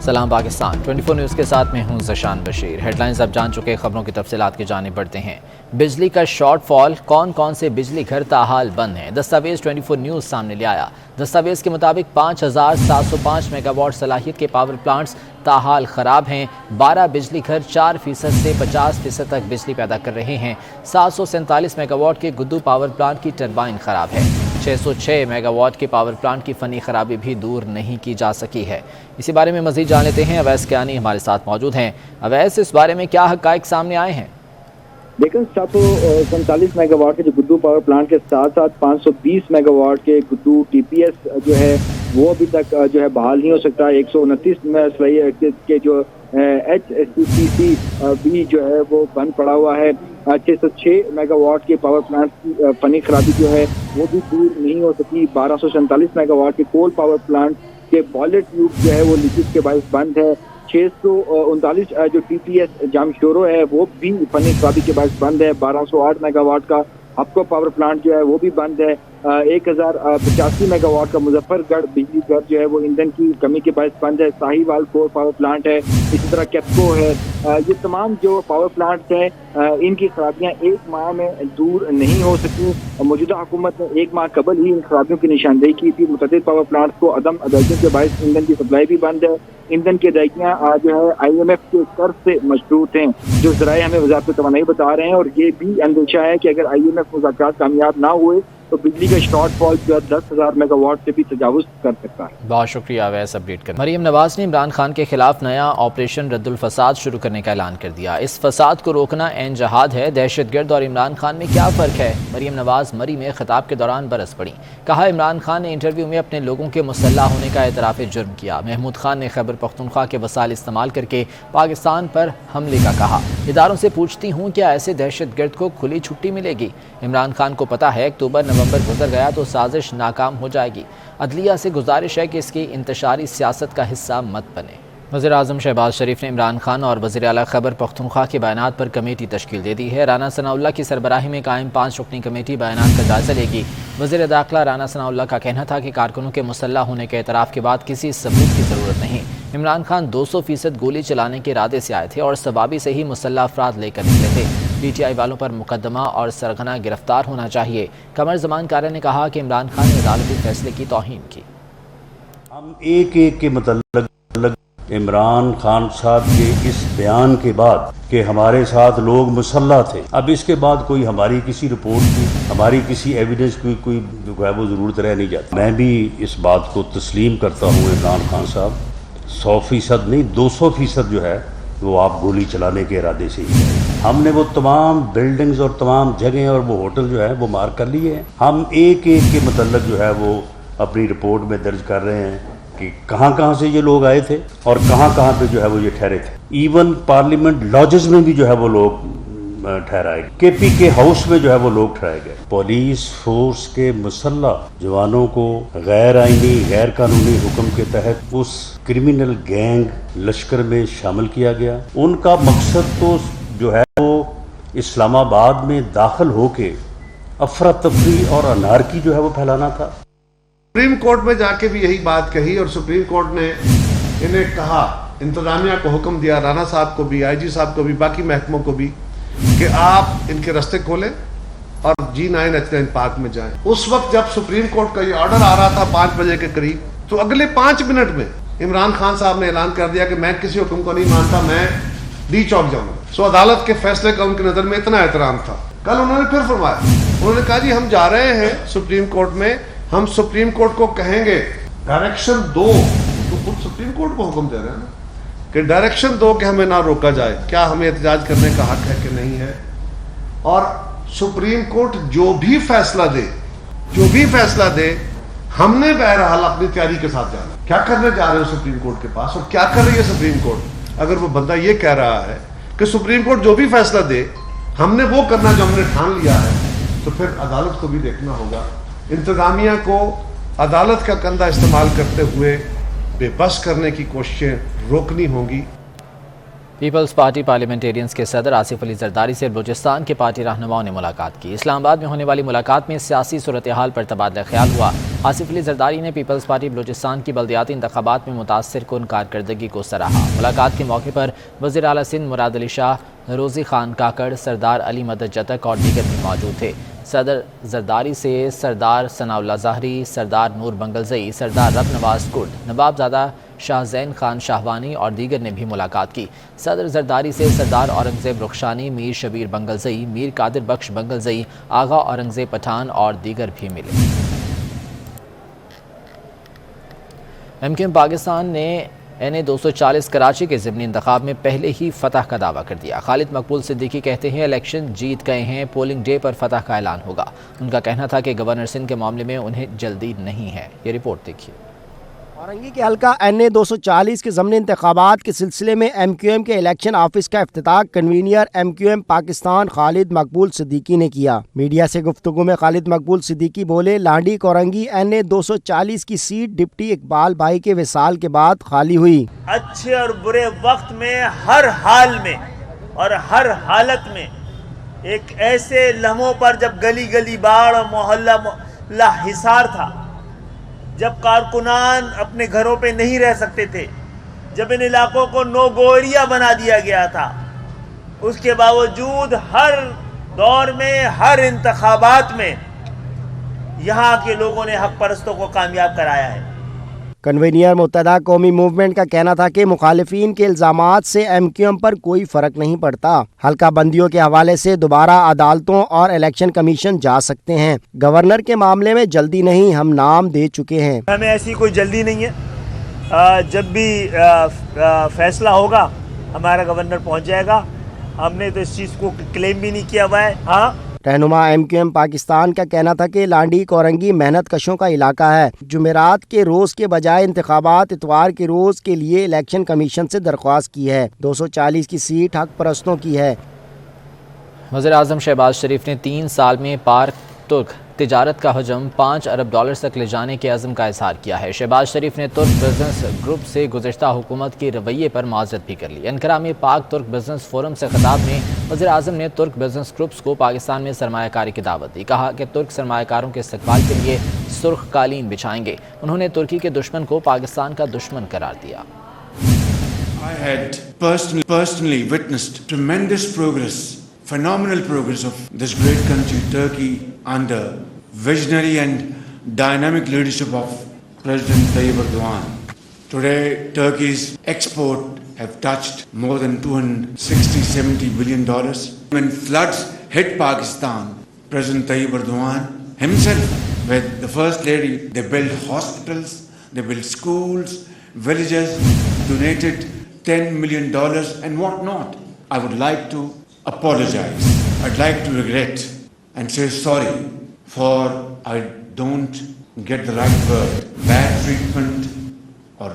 سلام پاکستان 24 نیوز کے ساتھ میں ہوں زشان بشیر۔ ہیڈ لائنز اب جان چکے، خبروں کی تفصیلات کی جانب بڑھتے ہیں۔ بجلی کا شارٹ فال، کون کون سے بجلی گھر تاحال بند ہیں؟ دستاویز 24 نیوز سامنے لے آیا۔ دستاویز کے مطابق 5705 میگا واٹ صلاحیت کے پاور پلانٹس تاحال خراب ہیں۔ 12 بجلی گھر 4% سے 50% تک بجلی پیدا کر رہے ہیں۔ 747 میگا واٹ کے گدو پاور پلانٹ کی ٹربائن خراب ہے۔ 606 میگا واٹ کے پاور پلانٹ کی فنی خرابی بھی دور نہیں کی جا سکی ہے۔ اسی بارے میں مزید جان لیتے ہیں، اویس کیانی ہمارے ساتھ موجود ہیں۔ اویس، اس بارے میں کیا حقائق سامنے آئے ہیں؟ لیکن 747 میگا واٹ کے جو گدو پاور پلانٹ کے ساتھ ساتھ 520 میگا واٹ کے گدو ٹی پی ایس جو ہے وہ ابھی تک جو ہے بحال نہیں ہو سکتا۔ 129 میں صلاحیت کے جو ایچ ایس سی سی بھی جو ہے وہ بند پڑا ہوا ہے۔ 606 میگا واٹ کے پاور پلانٹ کی فنی خرابی جو ہے وہ بھی دور نہیں ہو سکی۔ 1247 میگا واٹ کے کول پاور پلانٹ کے بوائلر ٹیوب جو ہے وہ لیکیج کے باعث بند ہے۔ 639 جو ٹی پی ایس جامشورو ہے وہ بھی فنی خرابی کے باعث بند ہے۔ 1208 میگا واٹ کا ہپکو پاور پلانٹ جو ہے وہ بھی بند ہے۔ 1085 میگا واٹ کا مظفر گڑھ بجلی گھر جو ہے وہ ایندھن کی کمی کے باعث بند ہے۔ ساہیوال 4 پاور پلانٹ ہے، اسی طرح کیپکو ہے۔ یہ تمام جو پاور پلانٹس ہیں ان کی خرابیاں ایک ماہ میں دور نہیں ہو سکیں۔ موجودہ حکومت نے ایک ماہ قبل ہی ان خرابیوں کی نشاندہی کی تھی۔ متعدد پاور پلانٹس کو عدم ادائیگی کے باعث ایندھن کی سپلائی بھی بند ہے۔ ایندھن کی ادائیگیاں جو ہے آئی ایم ایف کے قرض سے مشروط ہیں، جو ذرائع ہمیں وزارت توانائی بتا رہے ہیں، اور یہ بھی اندیشہ ہے کہ اگر آئی ایم ایف مذاکرات کامیاب نہ ہوئے تو بجلی کا شارٹ فال جو ہے 10,000 میگا واٹ سے بھی تجاوز کر سکتا ہے۔ بہت شکریہ اویس اپڈیٹ کرنے۔ مریم نواز نے عمران خان کے خلاف نیا آپریشن رد الفساد شروع کرنے کا اعلان کر دیا۔ اس فساد کو روکنا عین جہاد ہے۔ دہشت گرد اور عمران خان میں کیا فرق ہے؟ مریم نواز مری میں خطاب کے دوران برس پڑی۔ کہا عمران خان نے انٹرویو میں اپنے لوگوں کے مسلح ہونے کا اعتراف جرم کیا۔ محمود خان نے خیبر پختونخوا کے وسائل استعمال کر کے پاکستان پر حملے کا کہا۔ اداروں سے پوچھتی ہوں کیا ایسے دہشت گرد کو کھلی چھٹی ملے گی؟ عمران خان کو پتا ہے اکتوبر نومبر گزر گیا تو سازش ناکام ہو جائے گی۔ عدلیہ سے گزارش ہے کہ اس کی انتشاری سیاست کا حصہ مت بنے۔ وزیر اعظم شہباز شریف نے عمران خان اور وزیر اعلیٰ خیبر پختونخوا کے بیانات پر کمیٹی تشکیل دے دی ہے۔ رانا ثناء اللہ کی سربراہی میں قائم 5 رکنی کمیٹی بیانات کا جائزہ لے گی۔ وزیر داخلہ رانا ثناء اللہ کا کہنا تھا کہ کارکنوں کے مسلح ہونے کے اعتراف کے بعد کسی ثبوت کی ضرورت نہیں۔ عمران خان 200% گولی چلانے کے ارادے سے آئے تھے اور سبابی سے ہی مسلح افراد لے کر نکلے تھے۔ پی ٹی آئی والوں پر مقدمہ اور سرغنہ گرفتار ہونا چاہیے۔ قمر زمان کارے نے کہا کہ عمران خان نے عدالتی فیصلے کی توہین کی۔ ہم ایک کے متعلق عمران خان صاحب کے اس بیان کے بعد کہ ہمارے ساتھ لوگ مسلح تھے، اب اس کے بعد کوئی ہماری کسی رپورٹ کی، ہماری کسی ایویڈنس کی کوئی جو ہے وہ ضرورت رہ نہیں جاتی۔ میں بھی اس بات کو تسلیم کرتا ہوں، عمران خان صاحب 100% نہیں 200% جو ہے وہ آپ گولی چلانے کے ارادے سے ہی ہے۔ ہم نے وہ تمام بلڈنگز اور تمام جگہیں اور وہ ہوٹل جو ہے وہ مارک کر لیے ہیں۔ ہم ایک کے متعلق جو ہے وہ اپنی رپورٹ میں درج کر رہے ہیں کہ کہاں کہاں سے یہ لوگ آئے تھے اور کہاں کہاں پہ جو ہے وہ یہ ٹھہرے تھے۔ ایون پارلیمنٹ لاجز میں بھی جو ہے وہ لوگ ٹھہرائے گئے، کے پی کے ہاؤس میں جو ہے وہ لوگ ٹھہرائے گئے۔ پولیس فورس کے مسلح جوانوں کو غیر آئینی غیر قانونی حکم کے تحت اس کرمنل گینگ لشکر میں شامل کیا گیا۔ ان کا مقصد تو جو ہے وہ اسلام آباد میں داخل ہو کے افراتفری اور انارکی جو ہے وہ پھیلانا تھا۔ سپریم کورٹ میں جا کے بھی یہی بات کہی اور سپریم کورٹ نے انہیں کہا، انتظامیہ کو حکم دیا، رانا صاحب کو بھی، آئی جی صاحب کو بھی، باقی محکموں کو بھی، کہ آپ ان کے راستے کھولیں اور G9 H9 پارک میں جائیں۔ اس وقت جب سپریم کورٹ کا یہ آرڈر آ رہا تھا 5 بجے کے قریب، تو اگلے 5 منٹ میں عمران خان صاحب نے اعلان کر دیا کہ میں کسی حکم کو نہیں مانتا، میں ڈی چوک جاؤں گا۔ سو عدالت کے فیصلے کا ان کی نظر میں اتنا احترام تھا۔ کل انہوں نے پھر فرمایا، انہوں نے کہا جی ہم جا رہے ہیں سپریم کورٹ میں، ہم سپریم کورٹ کو کہیں گے ڈائریکشن دو، تو خود سپریم کورٹ کو حکم دے رہے ہیں نا کہ ڈائریکشن دو کہ ہمیں نہ روکا جائے، کیا ہمیں احتجاج کرنے کا حق ہے کہ نہیں ہے۔ اور سپریم کورٹ جو بھی فیصلہ دے ہم نے بہرحال اپنی تیاری کے ساتھ جانا۔ کیا کرنے جا رہے ہو سپریم کورٹ کے پاس، اور کیا کر رہی ہے سپریم کورٹ؟ اگر وہ بندہ یہ کہہ رہا ہے کہ سپریم کورٹ جو بھی فیصلہ دے ہم نے وہ کرنا جو ہم نے ٹھان لیا ہے، تو پھر عدالت کو بھی دیکھنا ہوگا۔ انتظامیہ کو عدالت کا کندھا استعمال کرتے ہوئے بے بس کرنے کی کوششیں روکنی ہوں گی۔ 24 نیوز کے ساتھ میں ہوں زشان بشیر۔ ہیڈ لائنز اب جان چکے، خبروں کی تفصیلات کی جانب بڑھتے ہیں۔ بجلی کا شارٹ فال، کون کون سے بجلی گھر تاحال بند ہیں؟ دستاویز 24 نیوز سامنے لے آیا۔ دستاویز کے مطابق 5705 میگا واٹ صلاحیت کے پاور پلانٹس تاحال خراب ہیں۔ 606 میگا واٹ کے پاور پلانٹ کی فنی خرابی بھی دور نہیں کی جا سکی ہے۔ عدلیہ سے گزارش ہے کہ اس کی انتشاری سیاست کا حصہ مت بنے۔ پیپلز پارٹی پارلیمنٹیرینز کے صدر آصف علی زرداری سے بلوچستان کے پارٹی رہنماؤں نے ملاقات کی۔ اسلام آباد میں ہونے والی ملاقات میں سیاسی صورتحال پر تبادلہ خیال ہوا۔ آصف علی زرداری نے پیپلز پارٹی بلوچستان کی بلدیاتی انتخابات میں متاثر کن کارکردگی کو سراہا۔ ملاقات کے موقع پر وزیر اعلیٰ سندھ مراد علی شاہ، روزی خان کاکڑ، سردار علی مدد جتک اور دیگر بھی موجود تھے۔ صدر زرداری سے سردار ثناء اللہ ظاہری، سردار نور بنگلزئی، سردار رب نواز کرد، نواب زادہ شاہ زین خان شاہوانی اور دیگر نے بھی ملاقات کی۔ صدر زرداری سے سردار اورنگزیب رخشانی، میر شبیر بنگلزئی، میر قادر بخش بنگلزئی، آغا اورنگزیب پٹھان اور دیگر بھی ملے۔ MQM پاکستان نے NA-240 کراچی کے ضمنی انتخاب میں پہلے ہی فتح کا دعویٰ کر دیا۔ خالد مقبول صدیقی کہتے ہیں الیکشن جیت گئے ہیں، پولنگ ڈے پر فتح کا اعلان ہوگا۔ ان کا کہنا تھا کہ گورنر سندھ کے معاملے میں انہیں جلدی نہیں ہے۔ یہ رپورٹ دیکھیے۔ اورنگی کے حلقہ NA-240 کے ضمنی انتخابات کے سلسلے میں MQM کے الیکشن آفس کا افتتاح کنوینر MQM پاکستان خالد مقبول صدیقی نے کیا۔ میڈیا سے گفتگو میں خالد مقبول صدیقی بولے، لانڈی کورنگی NA-240 کی سیٹ ڈپٹی اقبال بھائی کے وصال کے بعد خالی ہوئی۔ اچھے اور برے وقت میں، ہر حال میں اور ہر حالت میں، ایک ایسے لمحوں پر جب گلی گلی باڑ اور محلہ محلہ حصار تھا، جب کارکنان اپنے گھروں پہ نہیں رہ سکتے تھے، جب ان علاقوں کو نو گو ایریا بنا دیا گیا تھا، اس کے باوجود ہر دور میں، ہر انتخابات میں یہاں کے لوگوں نے حق پرستوں کو کامیاب کرایا ہے۔ کنوینر متحدہ قومی موومنٹ کا کہنا تھا کہ مخالفین کے الزامات سے MQM پر کوئی فرق نہیں پڑتا۔ حلقہ بندیوں کے حوالے سے دوبارہ عدالتوں اور الیکشن کمیشن جا سکتے ہیں۔ گورنر کے معاملے میں جلدی نہیں، ہم نام دے چکے ہیں۔ ہمیں ایسی کوئی جلدی نہیں ہے، جب بھی فیصلہ ہوگا ہمارا گورنر پہنچ جائے گا۔ ہم نے تو اس چیز کو کلیم بھی نہیں کیا ہوا ہے۔ ہاں، رہنما MQM پاکستان کا کہنا تھا کہ لانڈی کورنگی محنت کشوں کا علاقہ ہے۔ جمعرات کے روز کے بجائے انتخابات اتوار کے روز کے لیے الیکشن کمیشن سے درخواست کی ہے۔ 240 کی سیٹ حق پرستوں کی ہے۔ وزیر اعظم شہباز شریف نے 3 سال میں پاک ترک تجارت کا حجم $5 ارب تک لے جانے کے عزم کا اظہار کیا ہے۔ شہباز شریف نے ترک بزنس گروپ سے گزشتہ حکومت کے رویے پر معذرت بھی کر لی۔ انقرہ میں پاک ترک بزنس فورم سے خطاب میں وزیر اعظم نے ترک بزنس گروپس کو پاکستان میں سرمایہ کاری کی دعوت دی۔ کہا کہ ترک سرمایہ کاروں کے استقبال کے لیے سرخ قالین بچھائیں گے۔ انہوں نے ترکی کے دشمن کو پاکستان کا دشمن قرار دیا۔ I had personally witnessed tremendous progress, phenomenal progress of this great country, Turkey, under visionary and dynamic leadership of President Tayyip Erdogan. Today, Turkey's export have touched more than $260-70 billion. When floods hit Pakistan, President Tayyip Erdogan himself, with the First Lady, they built hospitals, they built schools, villages, donated $10 million and whatnot. I would like to apologize. I'd like to regret and say sorry for I don't get the right word. Bad treatment or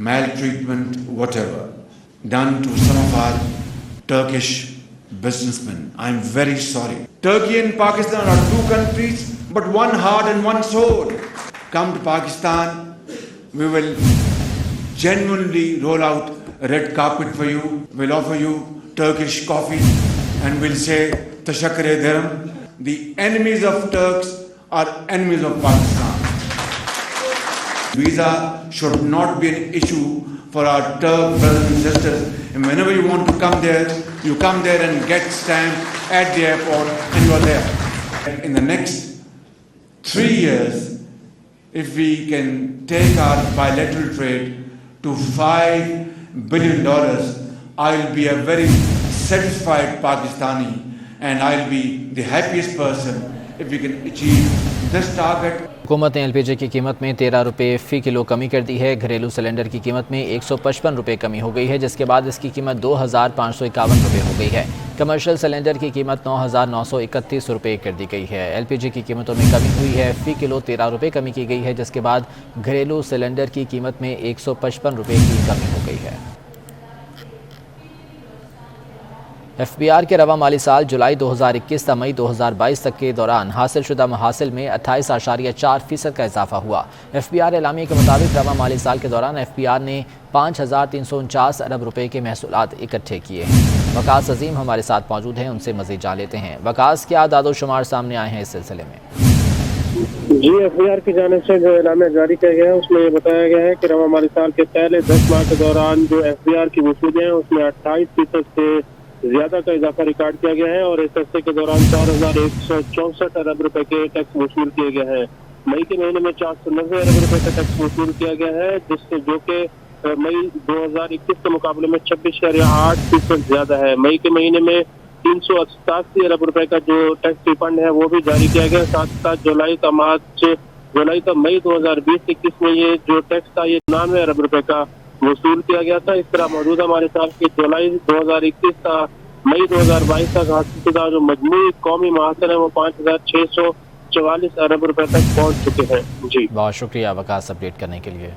maltreatment, whatever, done to some of our Turkish businessmen. I'm very sorry. Turkey and Pakistan are two countries, but one heart and one soul. Come to Pakistan, we will genuinely roll out a red carpet for you. We'll offer you Turkish coffee and we'll say Tashakkar Dirham. The enemies of Turks are enemies of Pakistan. Visa should not be an issue for our Turk brothers and sisters. And whenever you want to come there, you come there and get stamped at the airport and you're there. In the next 3 years, if we can take our bilateral trade to $5 billion, I'll be a very satisfied Pakistani and I'll be the happiest person if we can achieve this target. حکومت نے LPG کی قیمت میں 13 روپے فی کلو کمی کر دی ہے۔ گھریلو سلنڈر کی قیمت میں 155 روپے کمی ہو گئی ہے، جس کے بعد اس کی قیمت 2551 روپے ہو گئی ہے۔ کمرشل سلنڈر کی قیمت 9931 روپے کر دی گئی ہے۔ LPG کی قیمتوں میں کمی ہوئی ہے، فی کلو 13 روپے کمی کی گئی ہے، جس کے بعد گھریلو سلنڈر کی قیمت میں 155 روپے کی کمی ہو گئی ہے۔ FBR کے رواں مالی سال جولائی 2021 تا مئی 2022 تک کے دوران حاصل شدہ محاصل میں 28.4% کا اضافہ ہوا۔ FBR اعلامیہ کے مطابق رواں مالی سال کے دوران FBR نے 5,349 ارب روپے کے محصولات اکٹھے کیے ہیں۔ وقاص عظیم ہمارے ساتھ موجود ہیں، ان سے مزید جان لیتے ہیں۔ وقاص، کیا اعداد و شمار سامنے آئے ہیں اس سلسلے میں؟ جی، FBR کی جانب سے جو اعلامیہ جاری کیا گیا ہے اس میں یہ بتایا گیا ہے کہ رواں مالی سال کے پہلے 10 ماہ کے دوران جو FBR کی وصولیاں ہیں اس میں 28% سے زیادہ کا اضافہ ریکارڈ کیا گیا ہے، اور اس عرصے کے دوران 4,164 ارب روپے کے ٹیکس وصول کیے گئے ہیں۔ مئی کے مہینے میں 490 ارب روپے کا ٹیکس وصول کیا گیا ہے، جس سے جو کہ مئی 2021 کے مقابلے میں 26.8% زیادہ ہے۔ مئی کے مہینے میں 387 ارب روپے کا جو ٹیکس ریفنڈ ہے وہ بھی جاری کیا گیا۔ ساتھ ہی ساتھ جولائی تا مئی 2020-21 میں یہ جو ٹیکس تھا یہ 99 ارب روپے کا وصول کیا گیا تھا۔ اس طرح موجودہ ہمارے سال کے جولائی 2021 تا مئی 2022 تک حاصل شدہ جو مجموعی قومی محاصل ہیں وہ 5,644 ارب روپے تک پہنچ چکے ہیں۔ جی، بہت شکریہ وقاص اپڈیٹ کرنے کے لیے۔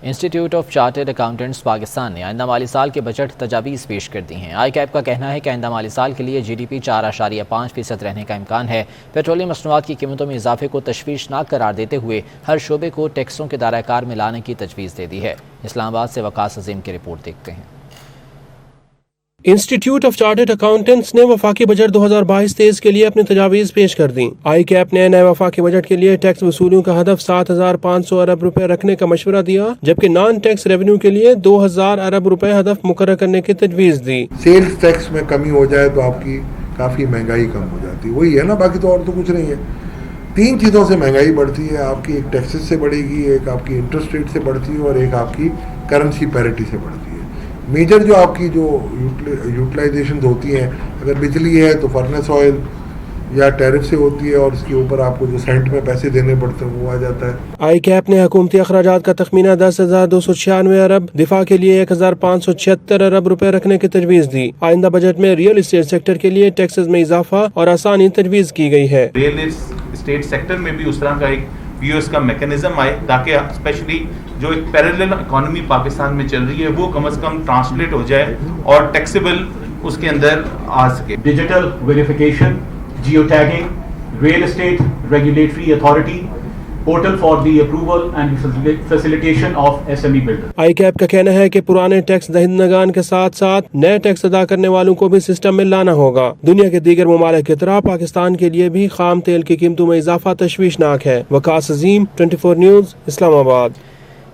Institute of chartered accountants Pakistan نے آئندہ مالی سال کے بجٹ تجاویز پیش کر دی ہیں۔ ICAP کا کہنا ہے کہ آئندہ مالی سال کے لیے GDP 4.5% رہنے کا امکان ہے۔ پیٹرولیم مصنوعات کی قیمتوں میں اضافے کو تشویشناک قرار دیتے ہوئے ہر شعبے کو ٹیکسوں کے دائرہ کار میں لانے کی تجویز دے دی ہے۔ اسلام آباد سے وقاص عظیم کی رپورٹ دیکھتے ہیں۔ انسٹیٹیوٹ آف چارٹرڈ اکاؤنٹنٹس نے وفاقی بجٹ 2022-23 کے لیے اپنی تجاویز پیش کر دیں۔ ICAP نے نئے وفاقی بجٹ کے لیے ٹیکس وصولیوں کا ہدف 7,500 ارب روپے رکھنے کا مشورہ دیا، جبکہ نان ٹیکس ریونیو کے لیے 2,000 ارب روپے ہدف مقرر کرنے کی تجویز دی۔ سیلز ٹیکس میں کمی ہو جائے تو آپ کی کافی مہنگائی کم ہو جاتی ہے، وہی ہے نا، باقی تو اور تو کچھ نہیں ہے۔ 3 چیزوں سے مہنگائی بڑھتی ہے، آپ کی ایک ٹیکسز سے بڑھے گی، ایک آپ کی انٹرسٹ ریٹ سے بڑھتی ہے، اور ایک آپ کی کرنسی پیرٹی سے بڑھتی ہے۔ میجر جو آپ کی جو یوٹیلائزیشنز ہوتی ہیں، اگر بجلی ہے تو فرنس آئل یا ٹیرف سے ہوتی ہے، اور اس کے اوپر آپ کو جو سینٹ میں پیسے دینے پڑتے ہیں وہ آ جاتا ہے۔ ICAP نے حکومتی اخراجات کا تخمینہ 10,296 ارب، دفاع کے لیے 1,576 ارب روپے رکھنے کی تجویز دی۔ آئندہ بجٹ میں ریئل اسٹیٹ سیکٹر کے لیے ٹیکسز میں اضافہ اور آسانی تجویز کی گئی ہے۔ ریئل اسٹیٹ سیکٹر میں بھی اس طرح کا ایک POS کا میکنزم آئے تاکہ اسپیشلی جو ایک پیرلل اکانومی پاکستان میں چل رہی ہے وہ کم از کم ٹرانسلیٹ ہو جائے اور ٹیکسیبل اس کے اندر آ سکے۔ Digital verification, geo tagging, real estate regulatory authority, portal for the approval and facilitation of SME builder. ICAP کا کہنا ہے کہ پرانے ٹیکس دہندگان کے ساتھ ساتھ نئے ٹیکس ادا کرنے والوں کو بھی سسٹم میں لانا ہوگا۔ دنیا کے دیگر ممالک کی طرح پاکستان کے لیے بھی خام تیل کی قیمتوں میں اضافہ تشویشناک ہے۔ وقاص عظیم، 24 نیوز، اسلام آباد۔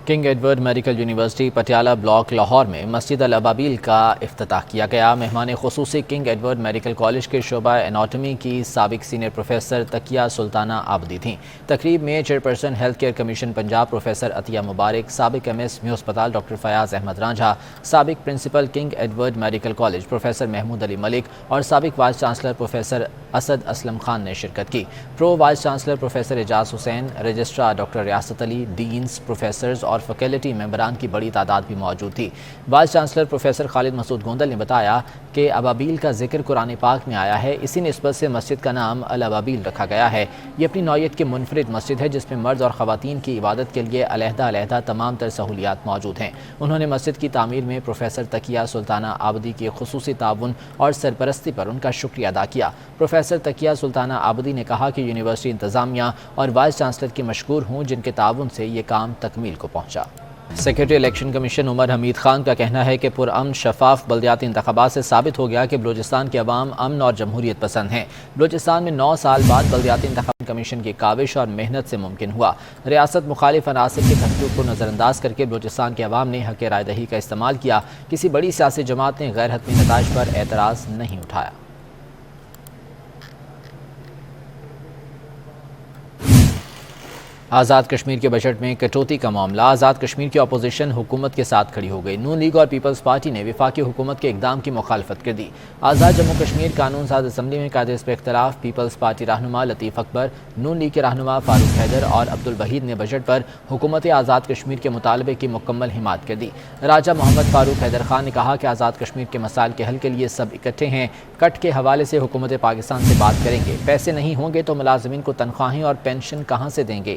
King Edward medical university Patiala block Lahore میں مسجد الابابیل کا افتتاح کیا گیا۔ مہمان خصوصی کنگ ایڈورڈ میڈیکل کالج کے شعبہ اناٹمی کی سابق سینئر پروفیسر تقیہ سلطانہ عابدی تھیں۔ تقریب میں chairperson health care commission Punjab professor Atiya Mubarak, سابق MS نیو ہسپتال ڈاکٹر فیاض احمد رانجھا، سابق principal King Edward Medical College professor Mahmood Ali Malik اور سابق vice chancellor professor Asad Aslam Khan نے شرکت کی۔ Pro vice chancellor professor Ijaz Hussain, registrar doctor Riasat Ali, deans, professors اور فیکلٹی ممبران کی بڑی تعداد بھی موجود تھی۔ وائس چانسلر پروفیسر خالد مسعود گوندل نے بتایا کہ ابابیل کا ذکر قرآن پاک میں آیا ہے، اسی نسبت سے مسجد کا نام الابابیل رکھا گیا ہے۔ یہ اپنی نوعیت کی منفرد مسجد ہے جس میں مرد اور خواتین کی عبادت کے لیے علیحدہ تمام تر سہولیات موجود ہیں۔ انہوں نے مسجد کی تعمیر میں پروفیسر تقیہ سلطانہ عابدی کے خصوصی تعاون اور سرپرستی پر ان کا شکریہ ادا کیا۔ پروفیسر تقیہ سلطانہ عابدی نے کہا کہ یونیورسٹی انتظامیہ اور وائس چانسلر کی مشکور ہوں جن کے تعاون سے یہ کام تکمیل کو پہنچا۔ سیکریٹری الیکشن کمیشن عمر حمید خان کا کہنا ہے کہ پرامن شفاف بلدیاتی انتخابات سے ثابت ہو گیا کہ بلوچستان کے عوام امن اور جمہوریت پسند ہیں۔ بلوچستان میں 9 سال بعد بلدیاتی انتخابات کمیشن کی کاوش اور محنت سے ممکن ہوا۔ ریاست مخالف عناصر کے تحقیق کو نظر انداز کر کے بلوچستان کے عوام نے حق رائے دہی کا استعمال کیا۔ کسی بڑی سیاسی جماعت نے غیر حتمی نتائج پر اعتراض نہیں اٹھایا۔ آزاد کشمیر کے بجٹ میں کٹوتی کا معاملہ، آزاد کشمیر کی اپوزیشن حکومت کے ساتھ کھڑی ہو گئی۔ نون لیگ اور پیپلز پارٹی نے وفاقی حکومت کے اقدام کی مخالفت کر دی۔ آزاد جموں کشمیر قانون ساز اسمبلی میں قائد حزب اختلاف پیپلز پارٹی رہنما لطیف اکبر، نون لیگ کے رہنما فاروق حیدر اور عبدالوحید نے بجٹ پر حکومت آزاد کشمیر کے مطالبے کی مکمل حمایت کر دی۔ راجہ محمد فاروق حیدر خان نے کہا کہ آزاد کشمیر کے مسائل کے حل کے لیے سب اکٹھے ہیں، کٹ کے حوالے سے حکومت پاکستان سے بات کریں گے، پیسے نہیں ہوں گے تو ملازمین کو تنخواہیں اور پینشن کہاں سے دیں گے۔